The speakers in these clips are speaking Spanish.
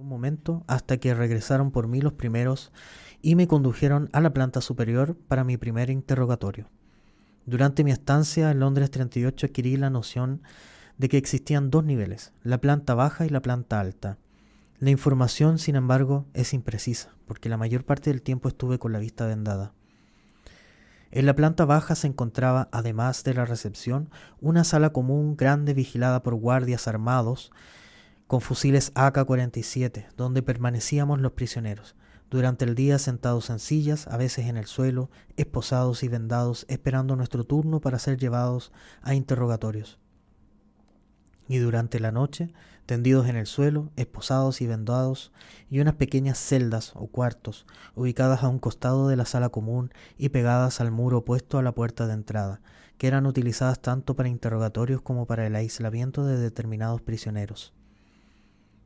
un momento hasta que regresaron por mí los primeros y me condujeron a la planta superior para mi primer interrogatorio. Durante mi estancia en Londres 38 adquirí la noción de que existían dos niveles, la planta baja y la planta alta. La información, sin embargo, es imprecisa, porque la mayor parte del tiempo estuve con la vista vendada. En la planta baja se encontraba, además de la recepción, una sala común grande vigilada por guardias armados con fusiles AK-47, donde permanecíamos los prisioneros, durante el día sentados en sillas, a veces en el suelo, esposados y vendados, esperando nuestro turno para ser llevados a interrogatorios. Y durante la noche, tendidos en el suelo, esposados y vendados, y unas pequeñas celdas o cuartos, ubicadas a un costado de la sala común y pegadas al muro opuesto a la puerta de entrada, que eran utilizadas tanto para interrogatorios como para el aislamiento de determinados prisioneros.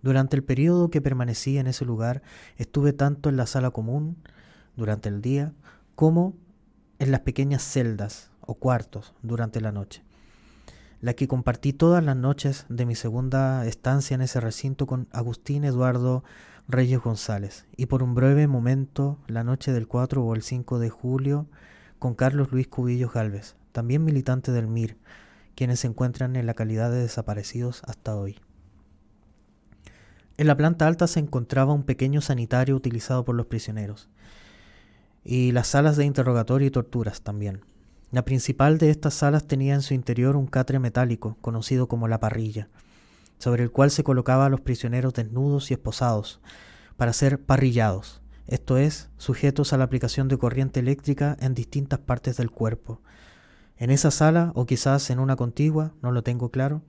Durante el periodo que permanecí en ese lugar, estuve tanto en la sala común, durante el día, como en las pequeñas celdas o cuartos durante la noche, la que compartí todas las noches de mi segunda estancia en ese recinto con Agustín Eduardo Reyes González, y por un breve momento la noche del 4 o el 5 de julio con Carlos Luis Cubillos Gálvez, también militante del MIR, quienes se encuentran en la calidad de desaparecidos hasta hoy. En la planta alta se encontraba un pequeño sanitario utilizado por los prisioneros, y las salas de interrogatorio y torturas también. La principal de estas salas tenía en su interior un catre metálico, conocido como la parrilla, sobre el cual se colocaba a los prisioneros desnudos y esposados, para ser parrillados, esto es, sujetos a la aplicación de corriente eléctrica en distintas partes del cuerpo. En esa sala, o quizás en una contigua, no lo tengo claro,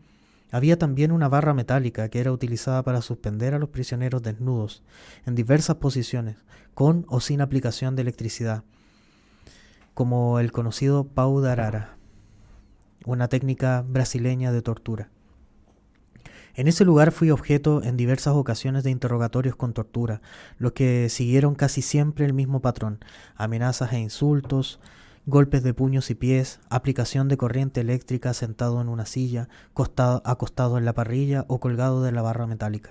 había también una barra metálica que era utilizada para suspender a los prisioneros desnudos en diversas posiciones, con o sin aplicación de electricidad, como el conocido pau de arara, una técnica brasileña de tortura. En ese lugar fui objeto en diversas ocasiones de interrogatorios con tortura, los que siguieron casi siempre el mismo patrón: amenazas e insultos, golpes de puños y pies, aplicación de corriente eléctrica sentado en una silla, acostado en la parrilla o colgado de la barra metálica.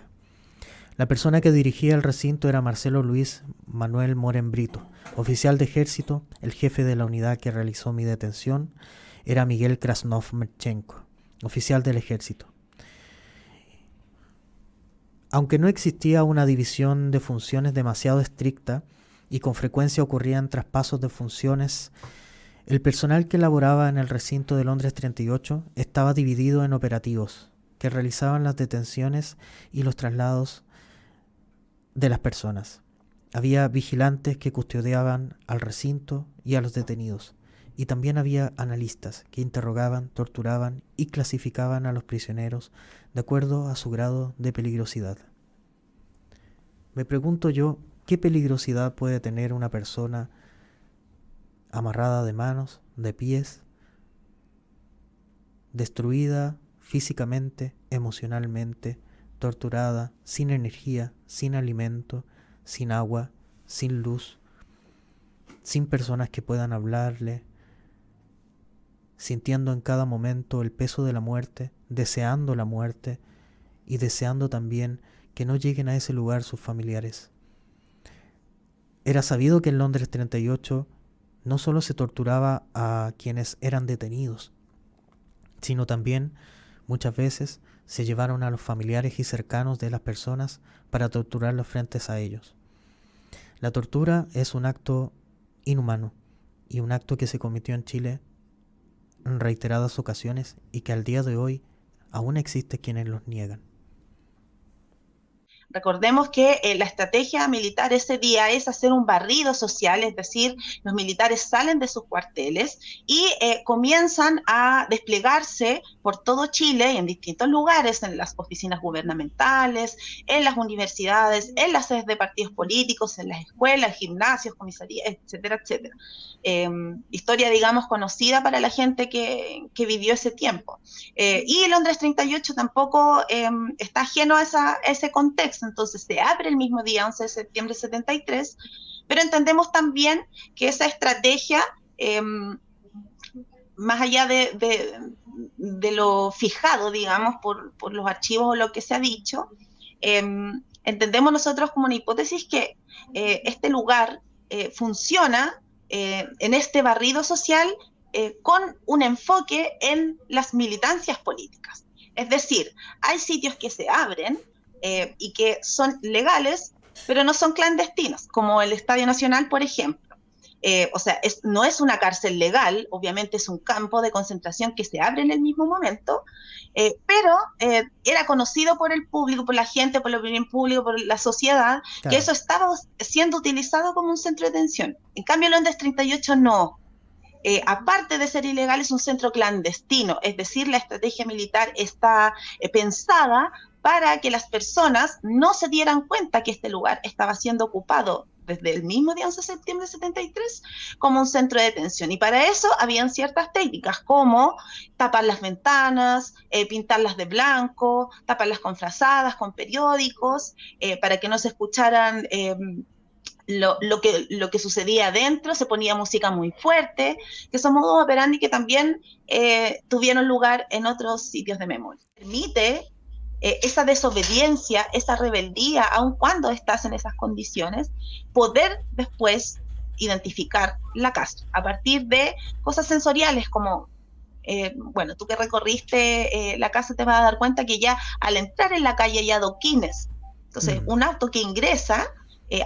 La persona que dirigía el recinto era Marcelo Luis Manuel Moren Brito, oficial de ejército. El jefe de la unidad que realizó mi detención era Miguel Krasnov-Merchenko, oficial del ejército. Aunque no existía una división de funciones demasiado estricta y con frecuencia ocurrían traspasos de funciones, el personal que laboraba en el recinto de Londres 38 estaba dividido en operativos que realizaban las detenciones y los traslados de las personas. Había vigilantes que custodiaban al recinto y a los detenidos, y también había analistas que interrogaban, torturaban y clasificaban a los prisioneros de acuerdo a su grado de peligrosidad. Me pregunto yo, ¿qué peligrosidad puede tener una persona amarrada de manos, de pies, destruida físicamente, emocionalmente, torturada, sin energía, sin alimento, sin agua, sin luz, sin personas que puedan hablarle, sintiendo en cada momento el peso de la muerte, deseando la muerte y deseando también que no lleguen a ese lugar sus familiares? Era sabido que en Londres 38 no solo se torturaba a quienes eran detenidos, sino también muchas veces se llevaron a los familiares y cercanos de las personas para torturarlos frente a ellos. La tortura es un acto inhumano y un acto que se cometió en Chile en reiteradas ocasiones y que al día de hoy aún existe quienes los niegan. Recordemos que la estrategia militar ese día es hacer un barrido social, es decir, los militares salen de sus cuarteles y comienzan a desplegarse por todo Chile y en distintos lugares, en las oficinas gubernamentales, en las universidades, en las sedes de partidos políticos, en las escuelas, gimnasios, comisarías, etcétera, etcétera. Historia, digamos, conocida para la gente que vivió ese tiempo. Y Londres 38 tampoco está ajeno a ese contexto. Entonces se abre el mismo día, 11 de septiembre de 73, pero entendemos también que esa estrategia, más allá de lo fijado, digamos, por los archivos o lo que se ha dicho, entendemos nosotros como una hipótesis que este lugar funciona en este barrido social con un enfoque en las militancias políticas. Es decir, hay sitios que se abren y que son legales, pero no son clandestinos, como el Estadio Nacional, por ejemplo. O sea, no es una cárcel legal, obviamente es un campo de concentración que se abre en el mismo momento, pero era conocido por el público, por la gente, por la opinión pública, por la sociedad, claro, que eso estaba siendo utilizado como un centro de detención. En cambio, Londres 38 no. Aparte de ser ilegal, es un centro clandestino, es decir, la estrategia militar está pensada para que las personas no se dieran cuenta que este lugar estaba siendo ocupado desde el mismo día 11 de septiembre de 73 como un centro de detención. Y para eso habían ciertas técnicas, como tapar las ventanas, pintarlas de blanco, taparlas con frazadas, con periódicos, para que no se escucharan lo que sucedía adentro. Se ponía música muy fuerte, que son modos operandi que también tuvieron lugar en otros sitios de memoria. Permite esa desobediencia, esa rebeldía, aun cuando estás en esas condiciones, poder después identificar la casa a partir de cosas sensoriales como, bueno, tú que recorriste la casa te vas a dar cuenta que ya al entrar en la calle hay adoquines. Entonces, un auto que ingresa,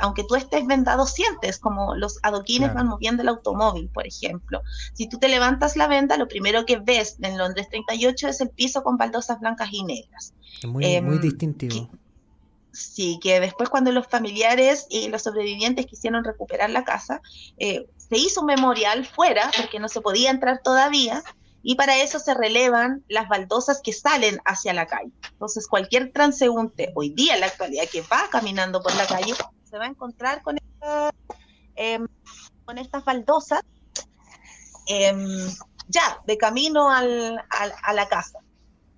aunque tú estés vendado, sientes como los adoquines, claro, van moviendo el automóvil, por ejemplo. Si tú te levantas la venda, lo primero que ves en Londres 38 es el piso con baldosas blancas y negras. Muy distintivo. Sí, que después cuando los familiares y los sobrevivientes quisieron recuperar la casa, se hizo un memorial fuera, porque no se podía entrar todavía, y para eso se relevan las baldosas que salen hacia la calle. Entonces, cualquier transeúnte hoy día, en la actualidad, que va caminando por la calle, se va a encontrar con estas baldosas ya de camino a la casa.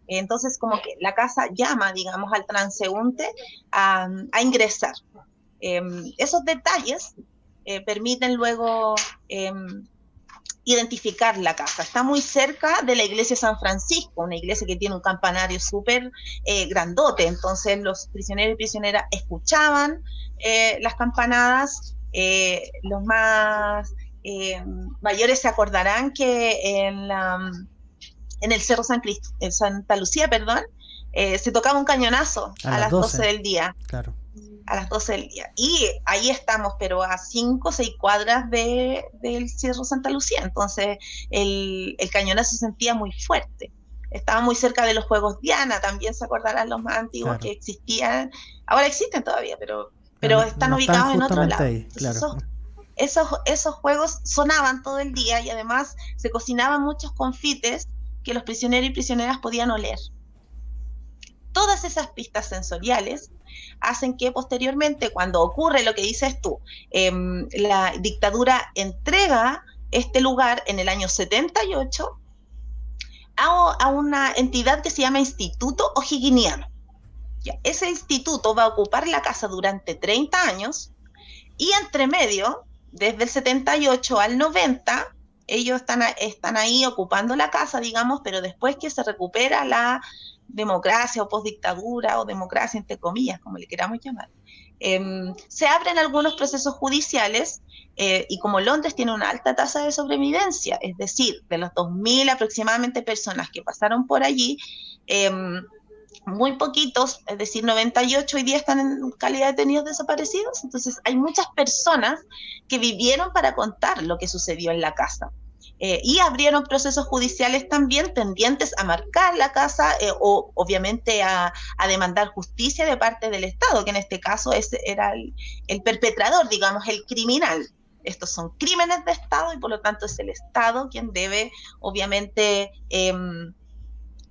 Entonces, como que la casa llama, digamos, al transeúnte a ingresar. Esos detalles permiten luego identificar la casa. Está muy cerca de la iglesia de San Francisco, una iglesia que tiene un campanario súper grandote. Entonces los prisioneros y prisioneras escuchaban las campanadas. Los más mayores se acordarán que en el Cerro en Santa Lucía, se tocaba un cañonazo a las 12 del día. Claro. A las 12 del día. Y ahí estamos, pero a 5 o 6 cuadras del Cerro Santa Lucía. Entonces, el cañonazo se sentía muy fuerte. Estaba muy cerca de los Juegos Diana, también se acordarán los más antiguos, claro, que existían. Ahora existen todavía, pero están ubicados en otro lado. Ahí, claro. Esos juegos sonaban todo el día y además se cocinaban muchos confites que los prisioneros y prisioneras podían oler. Todas esas pistas sensoriales hacen que posteriormente, cuando ocurre lo que dices tú, la dictadura entrega este lugar en el año 78 a una entidad que se llama Instituto O'Higginiano. Ese instituto va a ocupar la casa durante 30 años y entre medio, desde el 78 al 90, ellos están ahí ocupando la casa, digamos, pero después que se recupera la democracia o postdictadura o democracia entre comillas, como le queramos llamar, se abren algunos procesos judiciales y como Londres tiene una alta tasa de sobrevivencia, es decir, de los 2.000 aproximadamente personas que pasaron por allí, muy poquitos, es decir, 98 hoy día están en calidad de detenidos desaparecidos. Entonces hay muchas personas que vivieron para contar lo que sucedió en la casa. Y abrieron procesos judiciales también tendientes a marcar la casa o obviamente a demandar justicia de parte del Estado, que en este caso era el perpetrador, digamos, el criminal. Estos son crímenes de Estado y por lo tanto es el Estado quien debe obviamente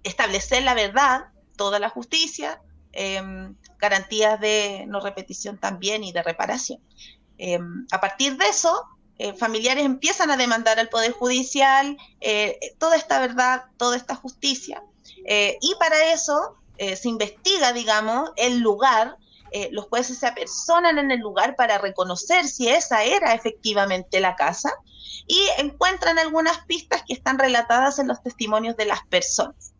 establecer la verdad, toda la justicia, garantías de no repetición también y de reparación. A partir de eso, familiares empiezan a demandar al Poder Judicial toda esta verdad, toda esta justicia, y para eso se investiga, digamos, el lugar. Los jueces se apersonan en el lugar para reconocer si esa era efectivamente la casa y encuentran algunas pistas que están relatadas en los testimonios de las personas.